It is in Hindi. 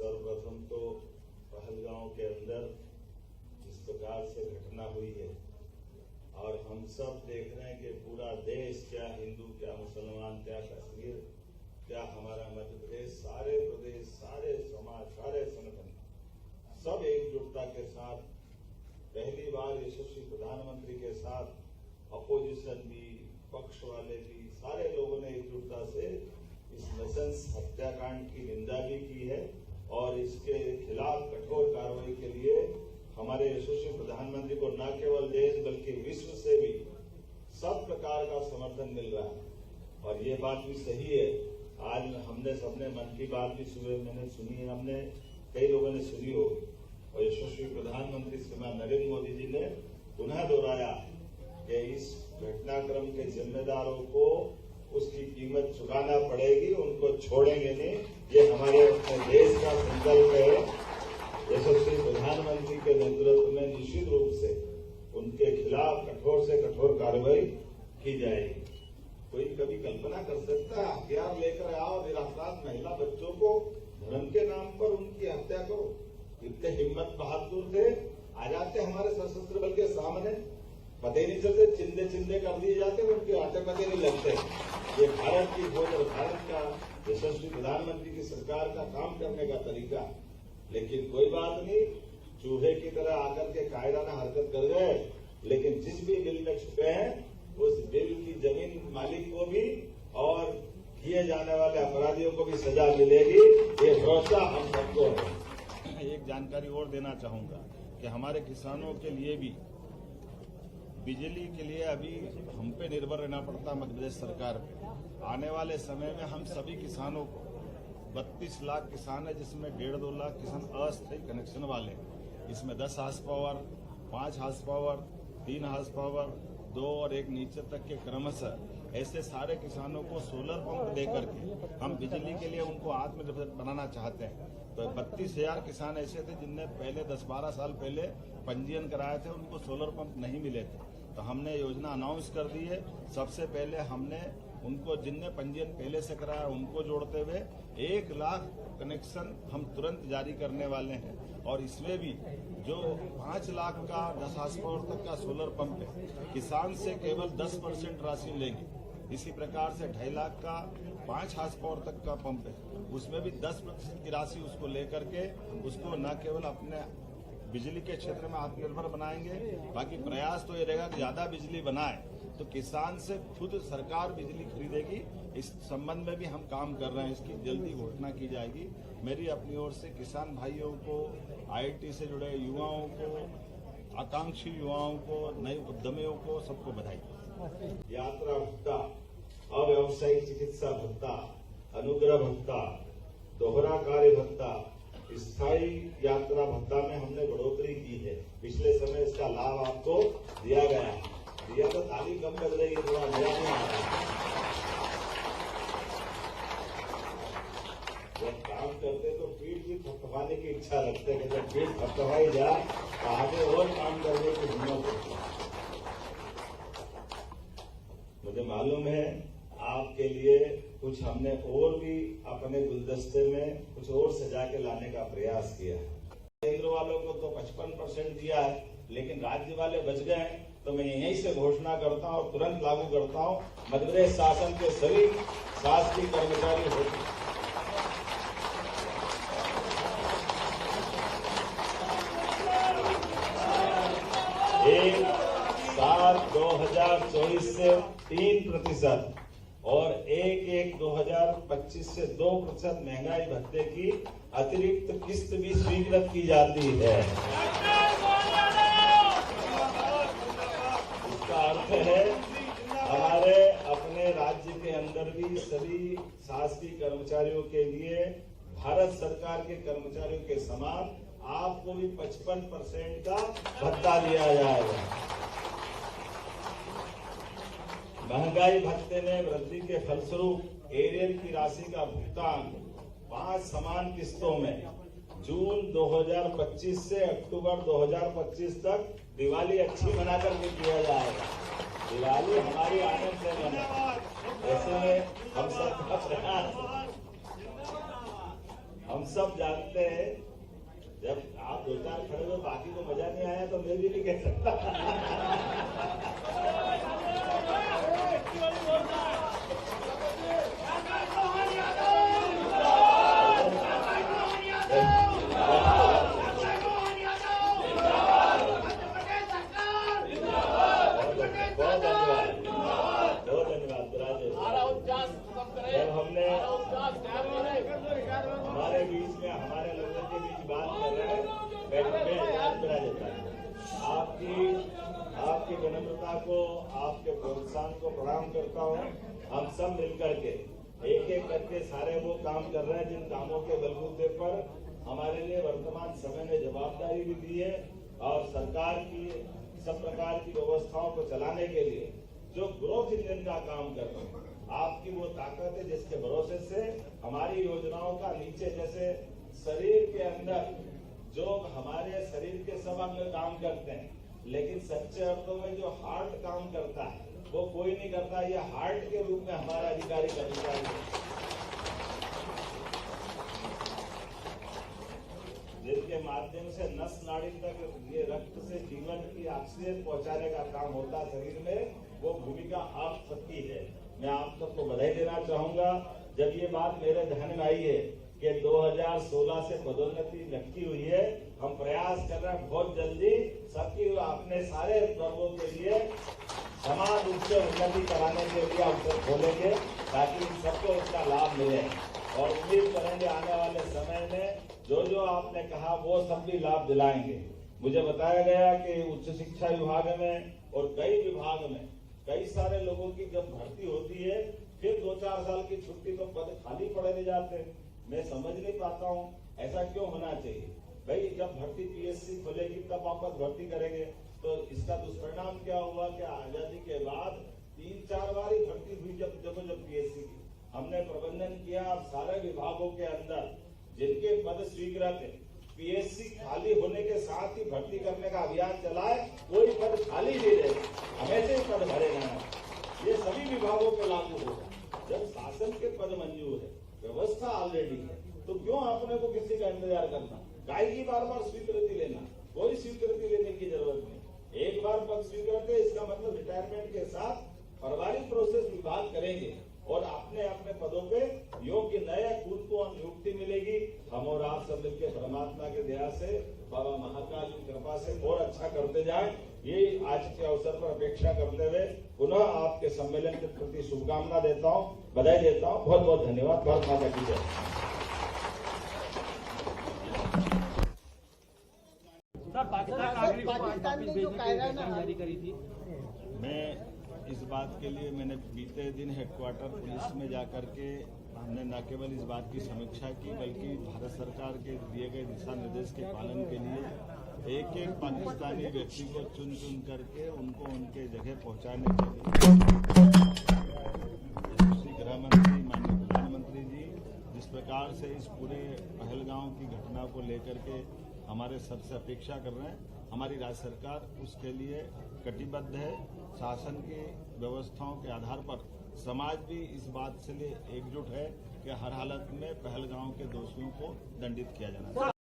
सर्वप्रथम तो पहलगांव के अंदर जिस प्रकार से घटना हुई है और हम सब देख रहे हैं कि पूरा देश, क्या हिंदू, क्या मुसलमान, क्या कश्मीर, क्या हमारा मध्य प्रदेश, सारे प्रदेश, सारे समाज, सारे संगठन सब एकजुटता के साथ पहली बार यशस्वी प्रधानमंत्री के साथ अपोजिशन भी, पक्ष वाले भी, सारे लोगों ने एकजुटता से इस नृशंस हत्याकांड की निंदा भी की है और इसके खिलाफ कठोर कार्रवाई के लिए हमारे यशस्वी प्रधानमंत्री को न केवल देश बल्कि विश्व से भी सब प्रकार का समर्थन मिल रहा है। और ये बात भी सही है, आज हमने सबने मन की बात भी सुबह मैंने सुनी है, हमने कई लोगों ने सुनी होगी और यशस्वी प्रधानमंत्री श्रीमान नरेंद्र मोदी जी ने पुनः दोहराया कि इस घटनाक्रम के जिम्मेदारों को उसकी कीमत चुकाना पड़ेगी, उनको छोड़ेंगे नहीं। ये हमारे अपने देश का संकल्प है। यशस्वी प्रधानमंत्री के नेतृत्व में निश्चित रूप से उनके खिलाफ कठोर से कठोर कार्रवाई की जाएगी। कोई कभी कल्पना कर सकता है हथियार लेकर आओ, निरापराध महिला बच्चों को धर्म के नाम पर उनकी हत्या करो? इतने हिम्मत बहादुर थे, आ जाते हमारे सशस्त्र बल के सामने, पता ही नहीं चलते, चिंदे चिंदे कर दिए जाते, उनके आटे पते नहीं लगते। ये भारत की फौज और भारत का यशस्वी प्रधानमंत्री की सरकार का काम करने का तरीका। लेकिन कोई बात नहीं, चूहे की तरह आकर के कायराना हरकत कर गए, लेकिन जिस भी बिल में छुपे हैं उस बिल की जमीन मालिक को भी और किए जाने वाले अपराधियों को भी सजा मिलेगी, ये भरोसा हम सबको है। एक जानकारी और देना चाहूंगा कि हमारे किसानों के लिए भी बिजली के लिए अभी हम पे निर्भर रहना पड़ता मध्य प्रदेश सरकार पे। आने वाले समय में हम सभी किसानों को 32 लाख किसान है, जिसमें 1.5-2 लाख किसान अस्थायी कनेक्शन वाले हैं। इसमें 10 horsepower, 5 horsepower, 3 horsepower, 2 और 1 नीचे तक के क्रमशः ऐसे सारे किसानों को सोलर पंप देकर के हम बिजली के लिए उनको आत्मनिर्भर बनाना चाहते हैं। तो 32,000 किसान ऐसे थे जिनने पहले 10-12 साल पहले पंजीयन कराए थे, उनको सोलर पंप नहीं मिले थे। तो हमने योजना अनाउंस कर दी है। सबसे पहले हमने उनको जिनने पंजीयन पहले से कराया उनको जोड़ते हुए 1 लाख कनेक्शन हम तुरंत जारी करने वाले हैं। और इसमें भी जो 5 लाख का 10 हार्स पावर तक का सोलर पंप है, किसान से केवल 10% राशि लेंगे। इसी प्रकार से 2.5 लाख का 5 हार्स पावर तक का पंप है, उसमें भी 10% की राशि उसको लेकर के उसको न केवल अपने बिजली के क्षेत्र में आत्मनिर्भर बनाएंगे, बाकी प्रयास तो ये रहेगा कि ज्यादा बिजली बनाए तो किसान से खुद सरकार बिजली खरीदेगी। इस संबंध में भी हम काम कर रहे हैं, इसकी जल्दी घोषणा की जाएगी। मेरी अपनी ओर से किसान भाइयों को, IIT से जुड़े युवाओं को, आकांक्षी युवाओं को, नए उद्यमियों को, सबको बधाई। यात्रा भत्ता, अव्यावसायिक चिकित्सा भत्ता, अनुग्रह भत्ता, दोहरा कार्य भत्ता, स्थायी यात्रा भत्ता में हमने बढ़ोतरी की है। पिछले समय इसका लाभ आपको दिया गया है। दिया तो ताली कम बज रही है, थोड़ा नया नहीं आ रहा। जब काम करते तो पीठ भी थपथपाने की इच्छा रखते हैं, जब पीठ थपथपाई जाए तो आगे और काम करने की हिम्मत होती है। मुझे मालूम है आपके लिए कुछ हमने और भी अपने गुलदस्ते में कुछ और सजा के लाने का प्रयास किया है। केंद्र वालों को तो 55% दिया है, लेकिन राज्य वाले बच गए हैं। तो मैं यहीं से घोषणा करता हूं और तुरंत लागू करता हूं, मध्य प्रदेश शासन के सभी शासकीय कर्मचारी होते 1/7/2024 से 3% और 1/1/2025 से 2% महंगाई भत्ते की अतिरिक्त किस्त भी स्वीकृत की जाती है। इसका अर्थ है हमारे अपने राज्य के अंदर भी सभी शासकीय कर्मचारियों के लिए भारत सरकार के कर्मचारियों के समान आपको भी 55% का भत्ता दिया जाएगा। महंगाई भत्ते में वृद्धि के फलस्वरूप एरियर की राशि का भुगतान 5 समान किस्तों में जून 2025 से अक्टूबर 2025 तक दिवाली अच्छी मना करके किया जाएगा। दिवाली हमारी आनंद से मना, ऐसे में हम सबका प्रयास हम सब जानते हैं, जब आप दो चार खड़े हुए बाकी को मजा नहीं आया तो मैं भी नहीं कह सकता। बहुत धन्यवाद राजेश। जब हमने हमारे बीच में हमारे लोगों के बीच बात कर रहे हैं, आपकी विनम्रता को, आपके प्रोत्साहन को प्रणाम करता हूँ। हम सब मिलकर के एक एक करके सारे वो काम कर रहे हैं जिन कामों के बलबूते पर हमारे लिए वर्तमान समय में जवाबदारी भी दी है और सरकार की सब प्रकार की व्यवस्थाओं को चलाने के लिए जो ग्रोथ इंजन का काम कर रहे हैं, आपकी वो ताकत है जिसके भरोसे से हमारी योजनाओं का नीचे जैसे शरीर के अंदर जो हमारे शरीर के सब अंग काम करते हैं, लेकिन सच्चे अर्थों में जो हार्ट काम करता है वो कोई नहीं करता। ये हार्ट के रूप में हमारा अधिकारी कर्मचारी है, जिनके माध्यम से नस नाड़ी तक ये रक्त से जीवन की ऑक्सीजन पहुंचाने का काम होता है शरीर में, वो भूमिका आप सबकी है। मैं आप सबको बधाई देना चाहूंगा। जब ये बात मेरे ध्यान में आई है कि 2016 से पदोन्नति लटकी हुई है, हम प्रयास कर रहे हैं बहुत जल्दी सबकी अपने सारे वर्गों के लिए समान रूप से उन्नति कराने के लिए अवसर खोलेंगे ताकि सबको इसका लाभ मिले और उम्मीद करेंगे आने वाले समय में जो जो आपने कहा वो सब भी लाभ दिलाएंगे। मुझे बताया गया कि उच्च शिक्षा विभाग में और कई विभाग में कई सारे लोगों की जब भर्ती होती है फिर 2-4 साल की छुट्टी तो पद खाली पड़े नहीं जाते। मैं समझ नहीं पाता हूँ ऐसा क्यों होना चाहिए। भाई जब भर्ती पीएससी खोलेगी तब वापस भर्ती करेंगे तो इसका दुष्परिणाम क्या हुआ कि आजादी के बाद 3-4 बार ही भर्ती हुई जब पीएससी की हमने प्रबंधन किया। अब सारे विभागों के अंदर जिनके पद स्वीकृत है पीएससी खाली होने के साथ ही भर्ती करने का अभियान चलाए, कोई पद खाली नहीं रहे, हमेशा ही पद भरे जाए। ये सभी विभागों पे लागू होगा। जब शासन के पद मंजूर है, व्यवस्था ऑलरेडी है, तो क्यों अपने को किसी का इंतजार करना, गाय की बार बार स्वीकृति लेना, कोई स्वीकृति लेने की जरूरत नहीं। एक बार पद स्वीकृत है इसका मतलब रिटायरमेंट के साथ पारिवारिक प्रोसेस विभाग करेंगे और अपने अपने पदों पे योग्य नए कूद को नियुक्ति मिलेगी। हम और आप सब मिलकर परमात्मा के दया से, बाबा महाकाल की कृपा से और अच्छा करते जाएं, ये आज के अवसर पर अपेक्षा करते हुए पुनः आपके सम्मेलन के प्रति शुभकामना देता हूं, बधाई देता हूं। बहुत बहुत धन्यवाद। भारत माता की जय। पाकिस्तान ने जो कायराना जारी करी थी, मैं इस बात के लिए मैंने बीते दिन हेडक्वार्टर पुलिस में जाकर के हमने न केवल इस बात की समीक्षा की बल्कि भारत सरकार के दिए गए दिशा निर्देश के पालन के लिए एक एक पाकिस्तानी व्यक्ति को चुन चुन करके उनको उनके जगह पहुंचाने के लिए यशस्वी गृह मंत्री माननीय प्रधानमंत्री जी जिस प्रकार से इस पूरे पहलगांव की घटना को लेकर के हमारे सबसे अपेक्षा कर रहे हैं, हमारी राज्य सरकार उसके लिए कटिबद्ध है। शासन की व्यवस्थाओं के आधार पर समाज भी इस बात से लिए एकजुट है कि हर हालत में पहलगांव के दोषियों को दंडित किया जाना चाहिए।